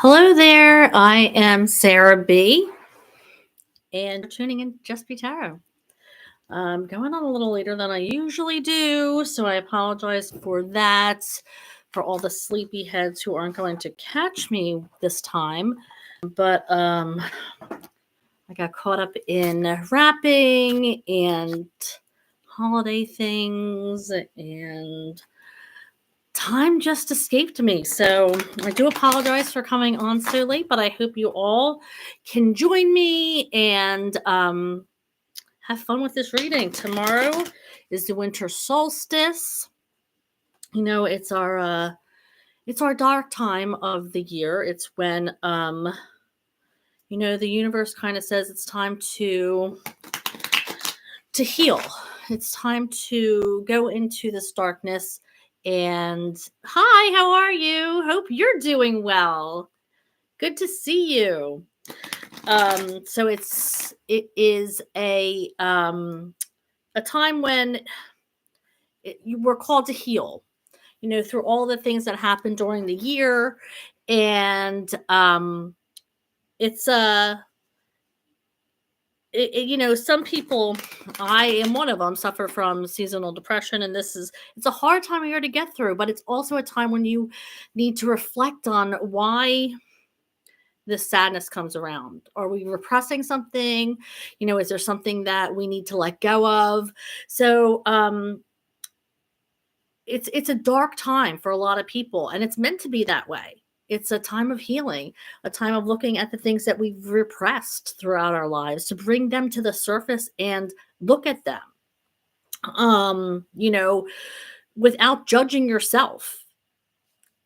Hello there. I am Sarah B. And you're tuning in Just Be Tarot. Going on a little later than I usually do, so I apologize for that. For all the sleepyheads who aren't going to catch me this time, but I got caught up in wrapping and holiday things, and time just escaped me. So I do apologize for coming on so late, but I hope you all can join me and have fun with this reading. Tomorrow is the winter solstice. You know, it's our dark time of the year. It's when the universe kind of says it's time to heal. It's time to go into this darkness. And hi, how are you? Hope you're doing well. Good to see you. So it is a time when you were called to heal. You know, through all the things that happened during the year, and it's some people, I am one of them, suffer from seasonal depression, and it's a hard time of year to get through, but it's also a time when you need to reflect on why this sadness comes around. Are we repressing something? Is there something that we need to let go of? So it's a dark time for a lot of people, and it's meant to be that way. It's a time of healing, a time of looking at the things that we've repressed throughout our lives to bring them to the surface and look at them. Without judging yourself.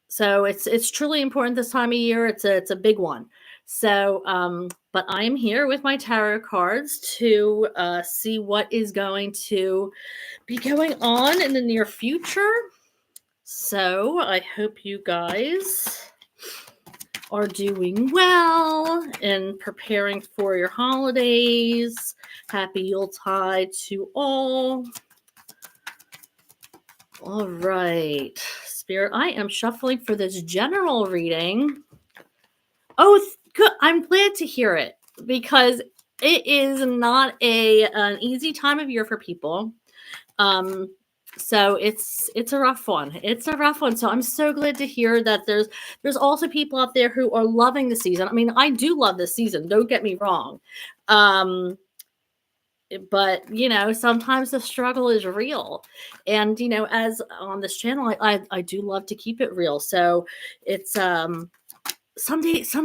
So it's truly important this time of year. It's a big one. So, but I'm here with my tarot cards to see what is going to be going on in the near future. So I hope you guys are doing well and preparing for your holidays. Happy Yuletide to all. All right, Spirit, I am shuffling for this general reading. Oh, good. I'm glad to hear it, because it is not an easy time of year for people. So it's a rough one. It's a rough one. So I'm so glad to hear that there's also people out there who are loving the season. I mean, I do love this season. Don't get me wrong. But sometimes the struggle is real, and as on this channel, I do love to keep it real. So it's some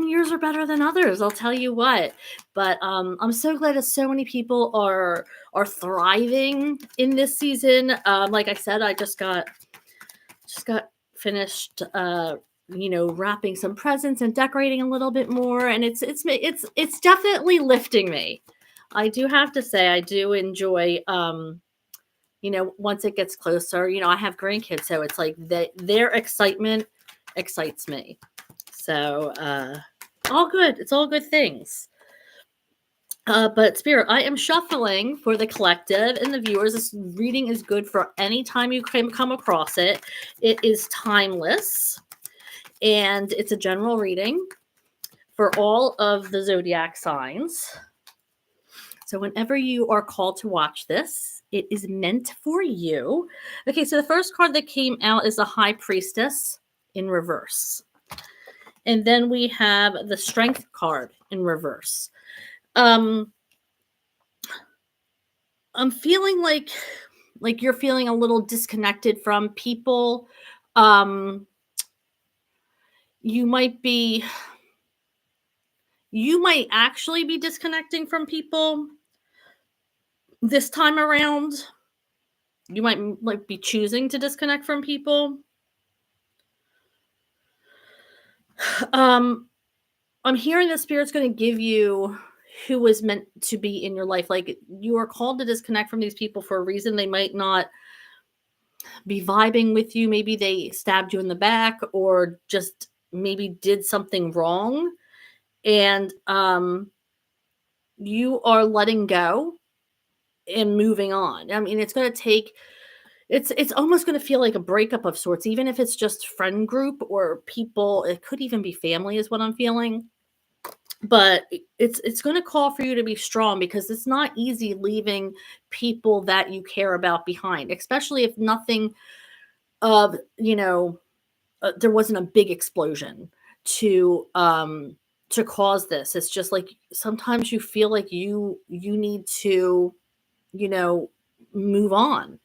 years are better than others, I'll tell you what. But I'm so glad that so many people are thriving in this season. Like I said, I just got finished wrapping some presents and decorating a little bit more, and it's definitely lifting me. I do have to say, I do enjoy once it gets closer. I have grandkids, so it's like their excitement excites me. So all good. It's all good things. But Spirit, I am shuffling for the collective and the viewers. This reading is good for any time you come across it. It is timeless, and it's a general reading for all of the zodiac signs. So whenever you are called to watch this, it is meant for you. Okay, so the first card that came out is the High Priestess in reverse. And then we have the Strength card in reverse. I'm feeling like you're feeling a little disconnected from people. You might actually be disconnecting from people this time around. You might be choosing to disconnect from people. I'm hearing the Spirit's going to give you who was meant to be in your life. Like, you are called to disconnect from these people for a reason. They might not be vibing with you. Maybe they stabbed you in the back, or just maybe did something wrong. And you are letting go and moving on. I mean, it's going to take it's almost gonna feel like a breakup of sorts, even if it's just friend group or people. It could even be family is what I'm feeling. But it's gonna call for you to be strong because it's not easy leaving people that you care about behind, especially if nothing of, there wasn't a big explosion to to cause this. It's just like sometimes you feel like you need to, you know, move on.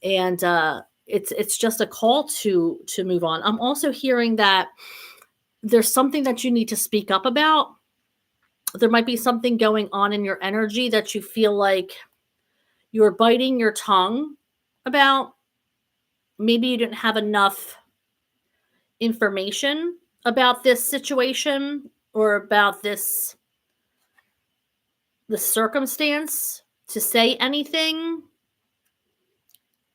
And it's just a call to move on. I'm also hearing that there's something that you need to speak up about. There might be something going on in your energy that you feel like you're biting your tongue about. Maybe you didn't have enough information about this situation or about the circumstance to say anything,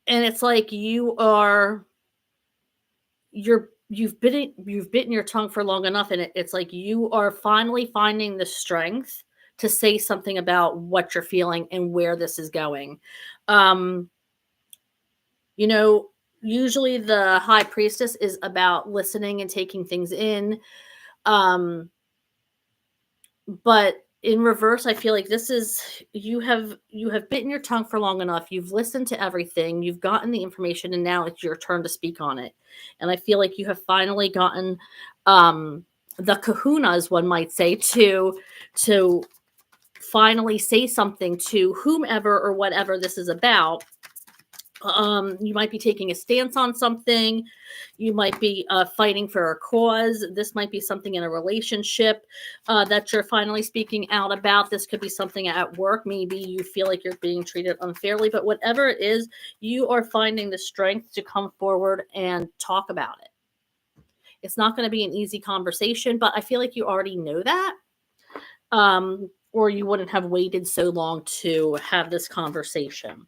and it's like you've bitten your tongue for long enough, and it's like you are finally finding the strength to say something about what you're feeling and where this is going. um you know Usually the high priestess is about listening and taking things in. um but in reverse, I feel like this is, you have bitten your tongue for long enough, you've listened to everything, you've gotten the information, and now it's your turn to speak on it. And I feel like you have finally gotten um the kahuna, as one might say, to finally say something to whomever or whatever this is about. You might be taking a stance on something. You might be fighting for a cause. This might be something in a relationship that you're finally speaking out about. This could be something at work. Maybe you feel like you're being treated unfairly, but whatever it is, you are finding the strength to come forward and talk about it. It's not going to be an easy conversation, but I feel like you already know that. Or you wouldn't have waited so long to have this conversation.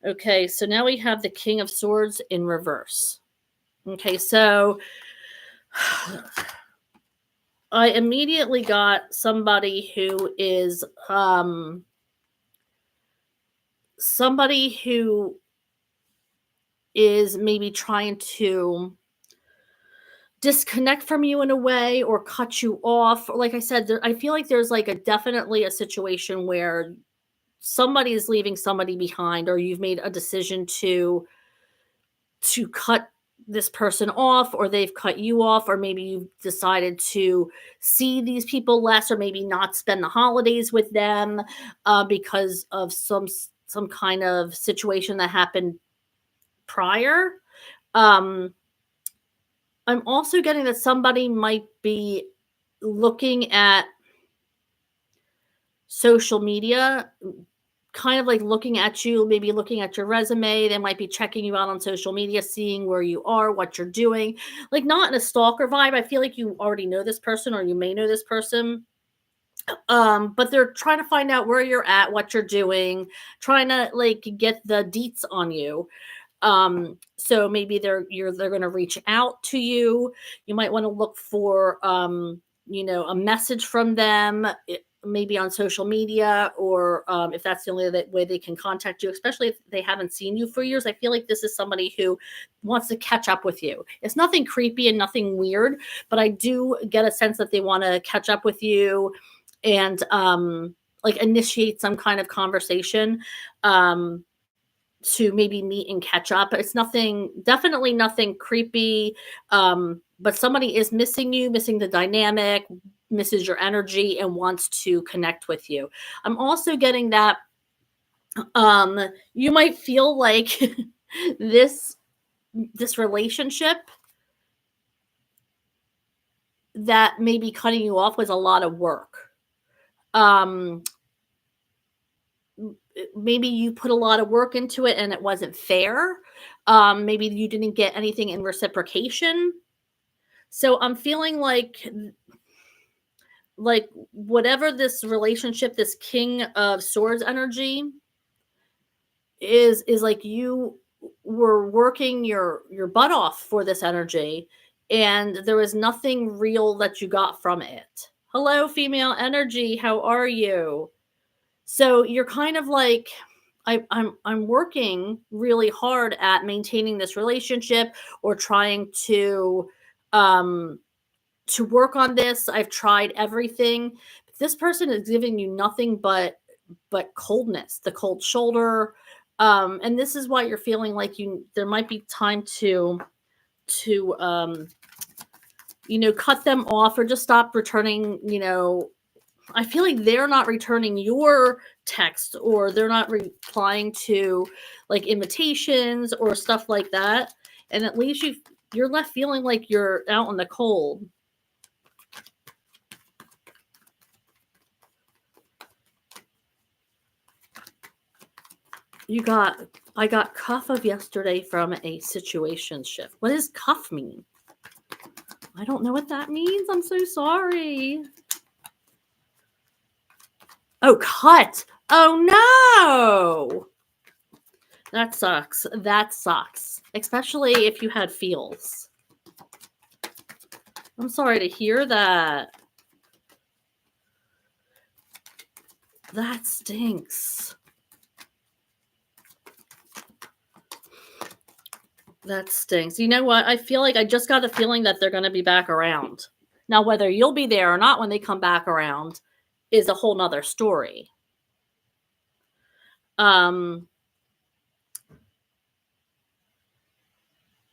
Okay, so now we have the King of Swords in reverse. Okay, so I immediately got somebody who is maybe trying to disconnect from you in a way or cut you off. Like I said, I feel like there's like a definitely a situation where somebody is leaving somebody behind, or you've made a decision to cut this person off, or they've cut you off, or maybe you've decided to see these people less, or maybe not spend the holidays with them because of some kind of situation that happened prior. um I'm also getting that somebody might be looking at social media, kind of like looking at you, maybe looking at your resume. They might be checking you out on social media, seeing where you are, what you're doing. Like, not in a stalker vibe. I feel like you already know this person, or you may know this person. But they're trying to find out where you're at, what you're doing, trying to like get the deets on you. So maybe they're going to reach out to you. You might want to look for a message from them, maybe on social media, or if that's the only way they can contact you, especially if they haven't seen you for years. I feel like this is somebody who wants to catch up with you. It's nothing creepy and nothing weird, but I do get a sense that they want to catch up with you and like initiate some kind of conversation. um to maybe meet and catch up. It's nothing, definitely nothing creepy. But somebody is missing you, missing the dynamic, misses your energy, and wants to connect with you. I'm also getting that um you might feel like this this relationship that may be cutting you off was a lot of work. Um Maybe you put a lot of work into it and it wasn't fair. Maybe you didn't get anything in reciprocation. So I'm feeling like whatever this relationship, this King of Swords energy is like you were working your butt off for this energy, and there was nothing real that you got from it. Hello, female energy, how are you? So you're kind of like, I'm working really hard at maintaining this relationship or trying um to work on this. I've tried everything. This person is giving you nothing but coldness, the cold shoulder. And this is why you're feeling like there might be time to cut them off or just stop returning. I feel like they're not returning your text or they're not replying to like invitations or stuff like that. And at least you're left feeling like you're out in the cold. I got cuff of yesterday from a situation shift. What does cuff mean? I don't know what that means. I'm so sorry. Oh, cut. Oh no. That sucks. That sucks. Especially if you had feels. I'm sorry to hear that. That stinks. That stinks. You know what? I feel like I just got a feeling that they're going to be back around. Now, whether you'll be there or not when they come back around is a whole nother story.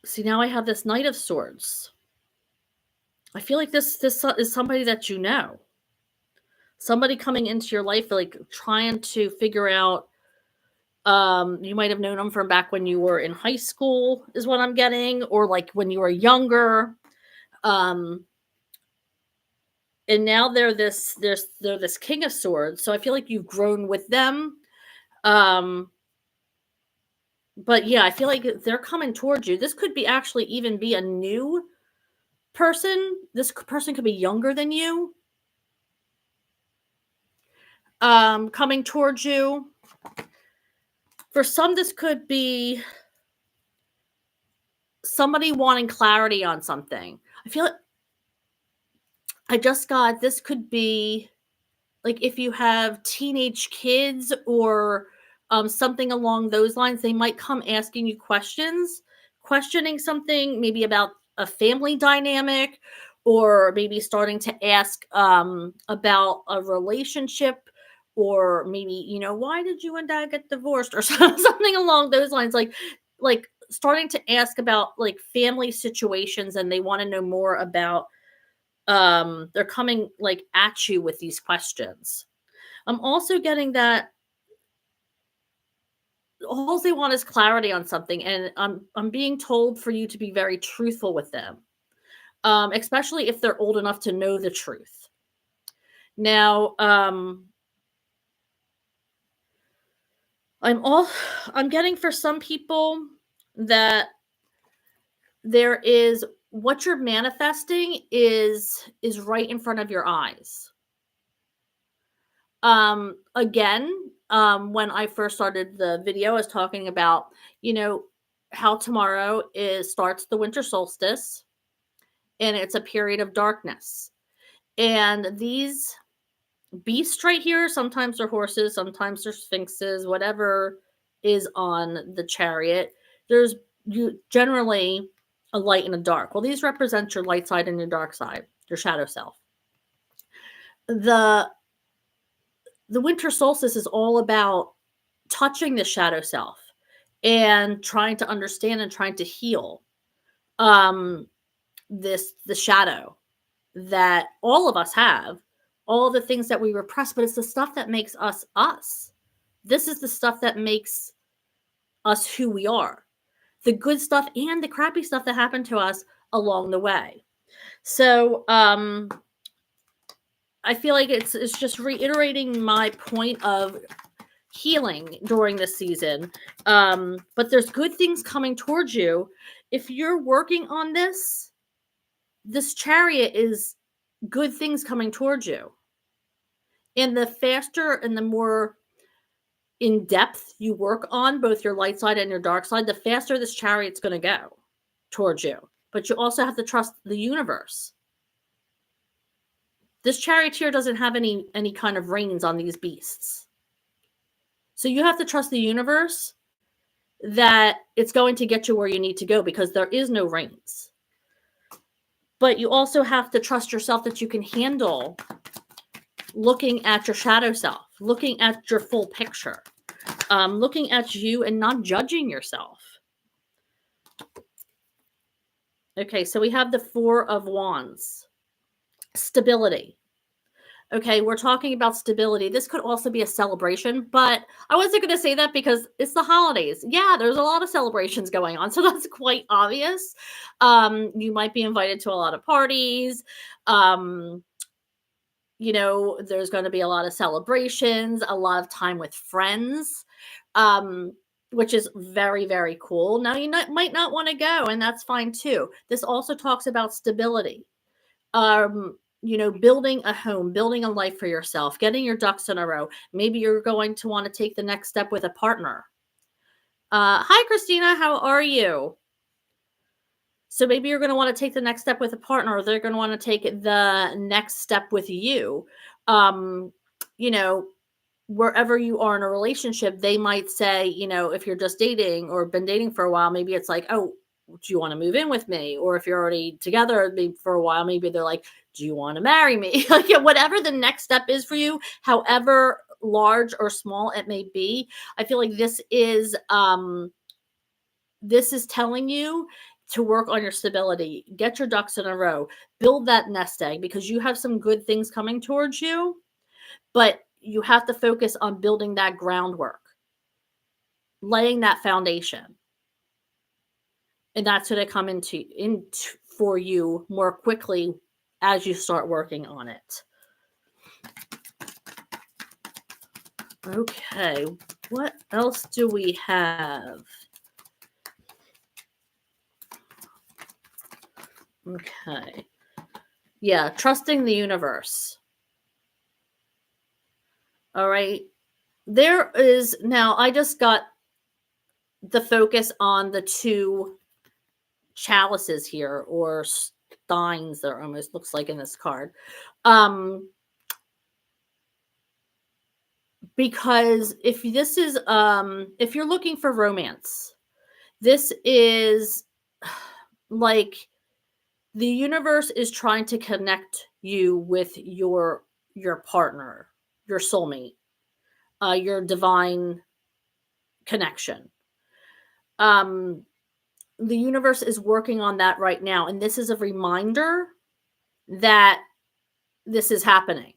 See, now I have this Knight of Swords. I feel like this is somebody that you know. Somebody coming into your life, like trying to figure out. You might have known them from back when you were in high school, is what I'm getting, or like when you were younger. And now they're this King of Swords. So I feel like you've grown with them. But yeah, I feel like they're coming towards you. This could be actually even be a new person. This person could be younger than you. Coming towards you. For some, this could be somebody wanting clarity on something. I feel like I just got this could be like if you have teenage kids or something along those lines, they might come asking you questions, questioning something maybe about a family dynamic, or maybe starting to ask about a relationship, or maybe why did you and dad get divorced, or something along those lines, like starting to ask about like family situations, and they want to know more about they're coming like at you with these questions. I'm also getting that all they want is clarity on something, and I'm being told for you to be very truthful with them, especially if they're old enough to know the truth. Now, I'm getting for some people that there is what you're manifesting is right in front of your eyes. Again, when I first started the video, I was talking about, how tomorrow starts the winter solstice, and it's a period of darkness. And these beasts right here, sometimes they're horses, sometimes they're sphinxes, whatever is on the chariot. There's generally a light and a dark. Well, these represent your light side and your dark side, your shadow self. The winter solstice is all about touching the shadow self and trying to understand and trying to heal the shadow that all of us have, all the things that we repress, but it's the stuff that makes us us. This is the stuff that makes us who we are, the good stuff and the crappy stuff that happened to us along the way. So I feel like it's just reiterating my point of healing during this season. But there's good things coming towards you. If you're working on this chariot is good things coming towards you. And the faster and the more in depth you work on both your light side and your dark side, the faster this chariot's going to go towards you. But you also have to trust the universe. This charioteer doesn't have any kind of reins on these beasts. So you have to trust the universe that it's going to get you where you need to go because there is no reins. But you also have to trust yourself that you can handle looking at your shadow self, looking at your full picture, looking at you and not judging yourself. Okay, so we have the Four of Wands. Stability. Okay, we're talking about stability. This could also be a celebration, but I wasn't going to say that because it's the holidays. Yeah, there's a lot of celebrations going on, so that's quite obvious. You might be invited to a lot of parties. There's going to be a lot of celebrations, a lot of time with friends, which is very, very cool. Now, might not want to go, and that's fine too. This also talks about stability. Building a home, building a life for yourself, getting your ducks in a row. Maybe you're going to want to take the next step with a partner. Hi, Christina. How are you? So maybe you're going to want to take the next step with a partner, or they're going to want to take the next step with you. You know, Wherever you are in a relationship, they might say, if you're just dating or been dating for a while, maybe it's like, oh, do you want to move in with me? Or if you're already together maybe for a while, maybe they're like, do you want to marry me? Like, whatever the next step is for you, however large or small it may be, I feel like this is telling you to work on your stability, get your ducks in a row, build that nest egg, because you have some good things coming towards you, but you have to focus on building that groundwork, laying that foundation. And that's going to come into for you more quickly as you start working on it. Okay, what else do we have? Okay. Yeah, trusting the universe. All right. There is now, I just got the focus on the two chalices here, or steins, there almost looks like in this card. Because if this is if you're looking for romance, this is like the universe is trying to connect you with your partner, your soulmate, your divine connection. The universe is working on that right now, and this is a reminder that this is happening.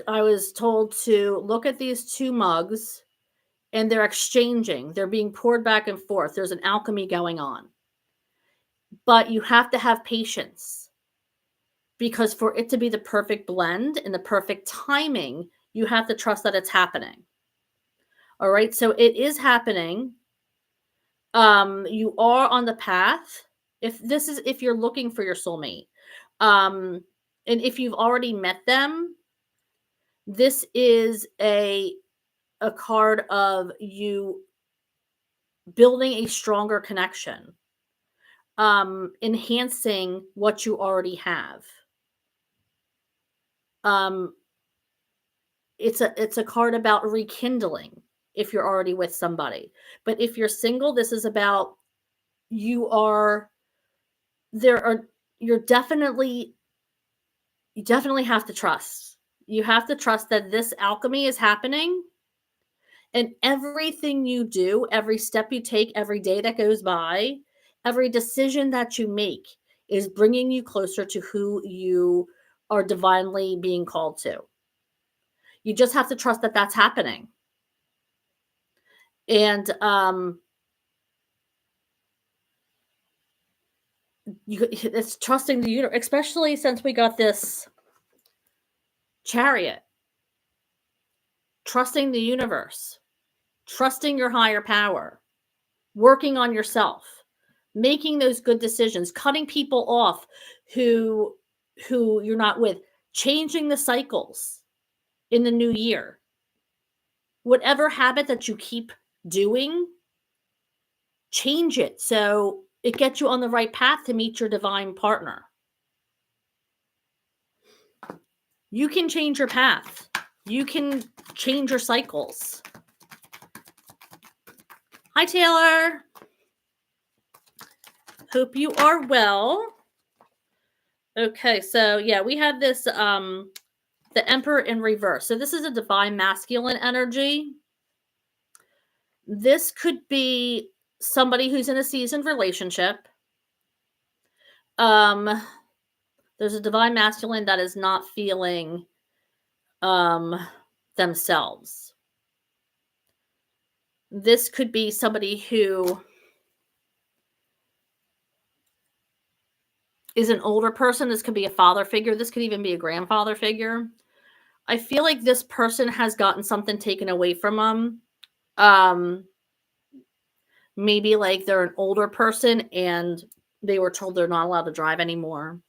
I was told to look at these two mugs, and they're exchanging. They're being poured back and forth. There's an alchemy going on. But you have to have patience, because for it to be the perfect blend and the perfect timing, you have to trust that it's happening. All right, so it is happening. You are on the path. If you're looking for your soulmate, and if you've already met them, this is a card of you building a stronger connection, enhancing what you already have. It's a card about rekindling if you're already with somebody. But if you're single, this is about you definitely have to trust. You have to trust that this alchemy is happening, and everything you do, every step you take, every day that goes by, every decision that you make is bringing you closer to who you are divinely being called to. You just have to trust that that's happening. And it's trusting the universe, especially since we got this Chariot. Trusting the universe, trusting your higher power, working on yourself, making those good decisions, cutting people off who you're not with, changing the cycles in the new year. Whatever habit that you keep doing, change it so it gets you on the right path to meet your divine partner. You can change your path. You can change your cycles. Hi, Taylor. Hope you are well. Okay, so yeah, we have this the Emperor in reverse. So this is a divine masculine energy. This could be somebody who's in a seasoned relationship. There's a divine masculine that is not feeling themselves. This could be somebody who is an older person. This could be a father figure. This could even be a grandfather figure. I feel like this person has gotten something taken away from them. Maybe like they're an older person and they were told they're not allowed to drive anymore.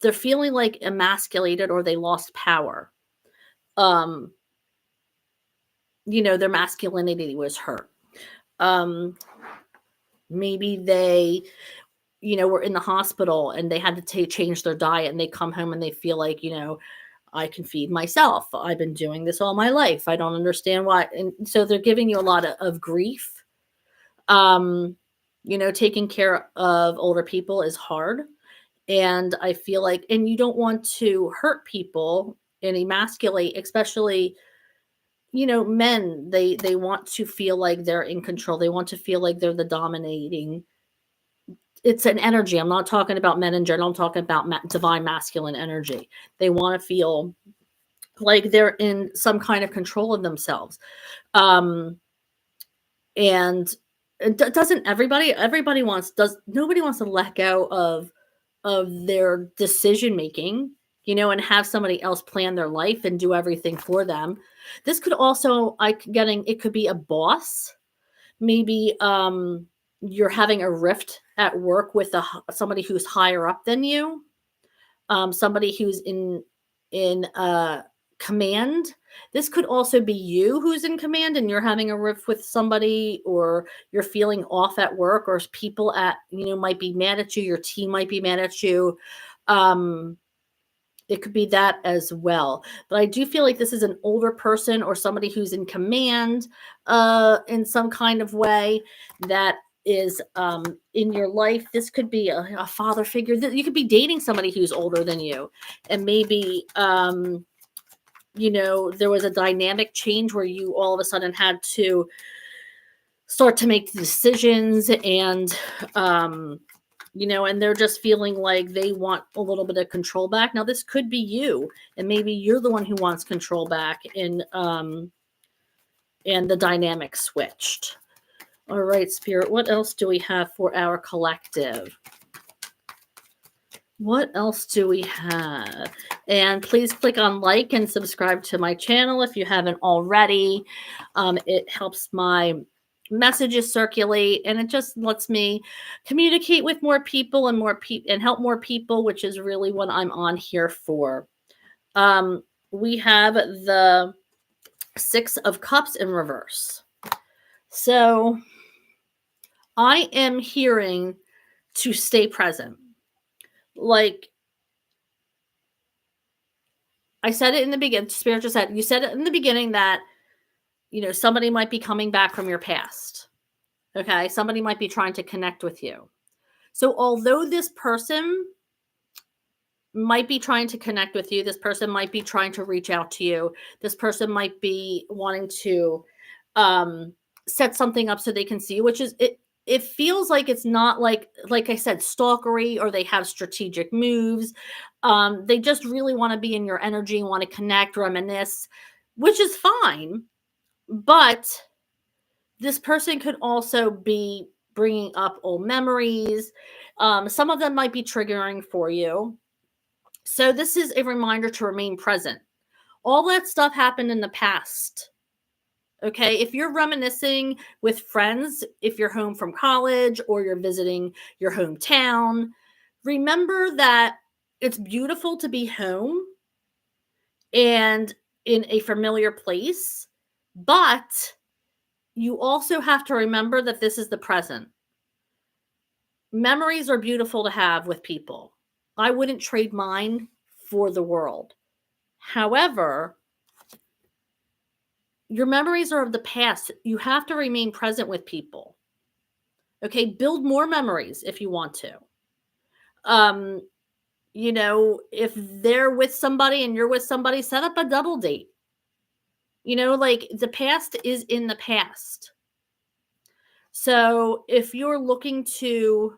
They're feeling like emasculated or they lost power. Their masculinity was hurt. Maybe they, were in the hospital and they had to change their diet and they come home and they feel like, I can feed myself. I've been doing this all my life. I don't understand why. And so they're giving you a lot of grief. Taking care of older people is hard. And I feel like, and you don't want to hurt people and emasculate, especially, men, they want to feel like they're in control. They want to feel like they're the dominating. It's an energy. I'm not talking about men in general. I'm talking about divine masculine energy. They want to feel like they're in some kind of control of themselves. And doesn't everybody nobody wants to let go of their decision making, and have somebody else plan their life and do everything for them. This could also it could be a boss. Maybe you're having a rift at work with somebody who's higher up than you, somebody who's in command. This could also be you who's in command and you're having a rift with somebody, or you're feeling off at work, or people might be mad at you. Your team might be mad at you. It could be that as well. But I do feel like this is an older person or somebody who's in command in some kind of way that is in your life. This could be a father figure. You could be dating somebody who's older than you, and maybe there was a dynamic change where you all of a sudden had to start to make decisions, and and they're just feeling like they want a little bit of control back. Now, this could be you, and maybe you're the one who wants control back, and the dynamic switched. All right, Spirit, what else do we have for our collective? What else do we have? And please click on like and subscribe to my channel if you haven't already. It helps my messages circulate, and it just lets me communicate with more people and help more people, which is really what I'm on here for. We have the Six of Cups in reverse. So I am hearing to stay present. Like I said it in the beginning, Spirit just said, you said it in the beginning that, somebody might be coming back from your past. Okay. Somebody might be trying to connect with you. So although this person might be trying to connect with you, this person might be trying to reach out to you, this person might be wanting to set something up so they can see you, which is it feels like it's not like I said, stalkery, or they have strategic moves. They just really want to be in your energy, want to connect, reminisce, which is fine. But this person could also be bringing up old memories. Some of them might be triggering for you. So this is a reminder to remain present. All that stuff happened in the past. Okay, if you're reminiscing with friends, if you're home from college or you're visiting your hometown, remember that it's beautiful to be home and in a familiar place, but you also have to remember that this is the present. Memories are beautiful to have with people. I wouldn't trade mine for the world. However, Your memories are of the past. You have to remain present with people. Okay, build more memories if you want to. Um, if they're with somebody and you're with somebody, set up a double date. Like the past is in the past. So if you're looking to,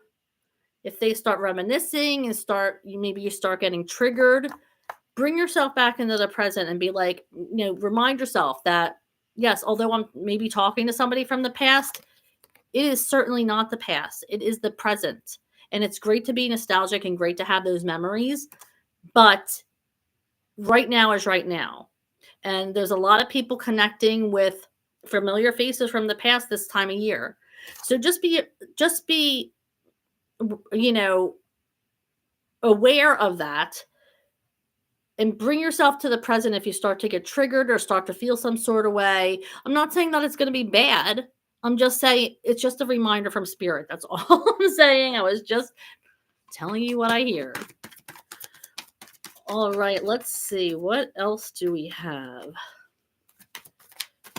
if they start reminiscing and maybe you start getting triggered, bring yourself back into the present and be like, remind yourself that, yes, although I'm maybe talking to somebody from the past, it is certainly not the past. It is the present. And it's great to be nostalgic and great to have those memories. But right now is right now. And there's a lot of people connecting with familiar faces from the past this time of year. So just be aware of that and bring yourself to the present if you start to get triggered or start to feel some sort of way. I'm not saying that it's going to be bad. I'm just saying it's just a reminder from spirit. That's all I'm saying. I was just telling you what I hear. All right, let's see. What else do we have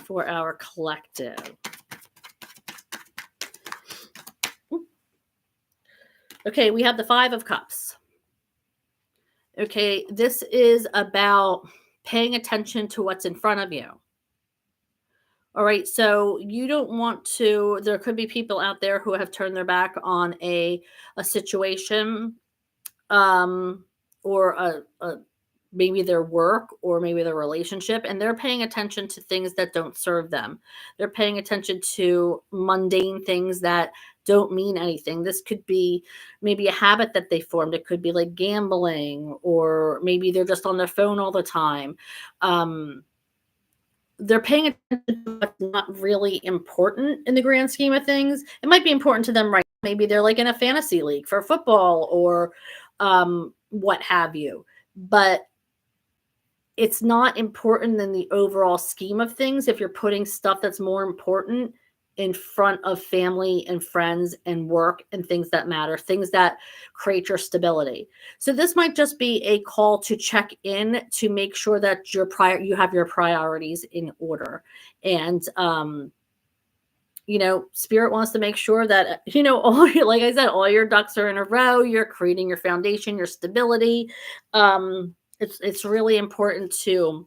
for our collective? Okay, we have the Five of Cups. Okay, this is about paying attention to what's in front of you. All right, so you don't want to, there could be people out there who have turned their back on a situation, or maybe their work or maybe their relationship, and they're paying attention to things that don't serve them. They're paying attention to mundane things that don't mean anything. This could be maybe a habit that they formed. It could be like gambling, or maybe they're just on their phone all the time. They're paying attention to what's not really important in the grand scheme of things. It might be important to them right now. Maybe they're like in a fantasy league for football or what have you. But it's not important in the overall scheme of things if you're putting stuff that's more important in front of family and friends and work and things that matter, things that create your stability. So this might just be a call to check in to make sure that you have your priorities in order. And spirit wants to make sure that like I said, all your ducks are in a row. You're creating your foundation, your stability. It's really important to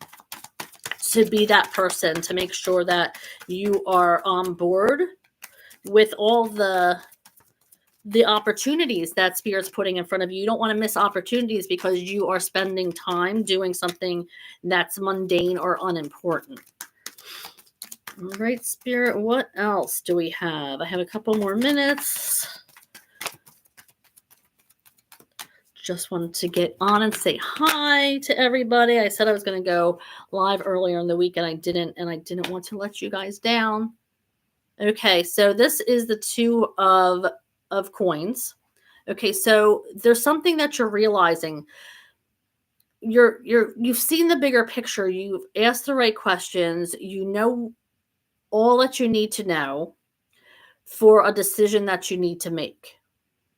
be that person, to make sure that you are on board with all the opportunities that spirit's putting in front of you. You don't want to miss opportunities because you are spending time doing something that's mundane or unimportant. All right, spirit, what else do we have? I have a couple more minutes. Just wanted to get on and say hi to everybody. I said I was going to go live earlier in the week and I didn't want to let you guys down. Okay, so this is the Two of Coins. Okay, so there's something that you're realizing. You've seen the bigger picture. You've asked the right questions. You know all that you need to know for a decision that you need to make.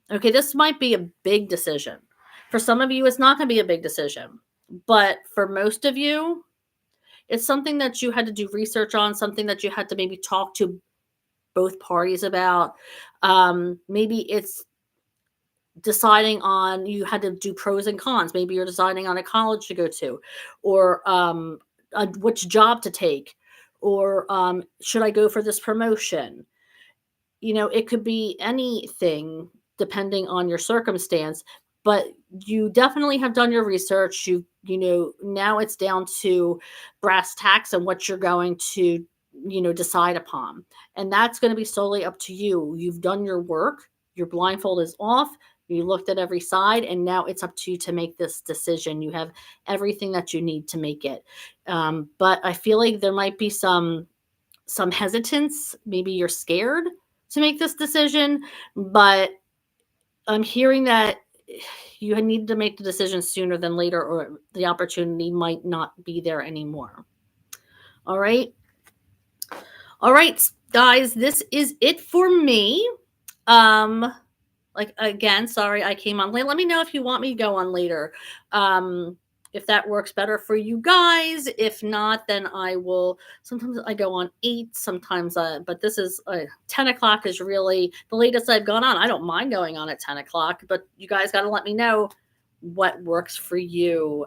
Okay, this might be a big decision. For some of you, it's not going to be a big decision. But for most of you, it's something that you had to do research on, something that you had to maybe talk to both parties about. Maybe it's deciding on, you had to do pros and cons. Maybe you're deciding on a college to go to, or which job to take, or should I go for this promotion? It could be anything depending on your circumstance, but you definitely have done your research. Now it's down to brass tacks and what you're going to, decide upon. And that's going to be solely up to you. You've done your work. Your blindfold is off. You looked at every side, and now it's up to you to make this decision. You have everything that you need to make it. But I feel like there might be some hesitance. Maybe you're scared to make this decision, but I'm hearing that you need to make the decision sooner than later, or the opportunity might not be there anymore. All right, guys, this is it for me. Like, again, sorry I came on late. Let me know if you want me to go on later. if that works better for you guys. If not, then I will, sometimes I go on 8, sometimes, but this is 10 o'clock is really the latest I've gone on. I don't mind going on at 10 o'clock, but you guys got to let me know what works for you,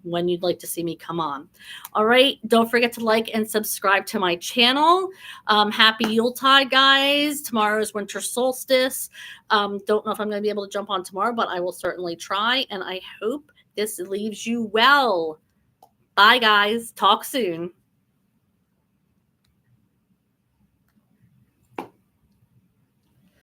when you'd like to see me come on. All right. Don't forget to like and subscribe to my channel. Happy Yuletide, guys. Tomorrow is winter solstice. Don't know if I'm going to be able to jump on tomorrow, but I will certainly try. And I hope this leaves you well. Bye, guys. Talk soon.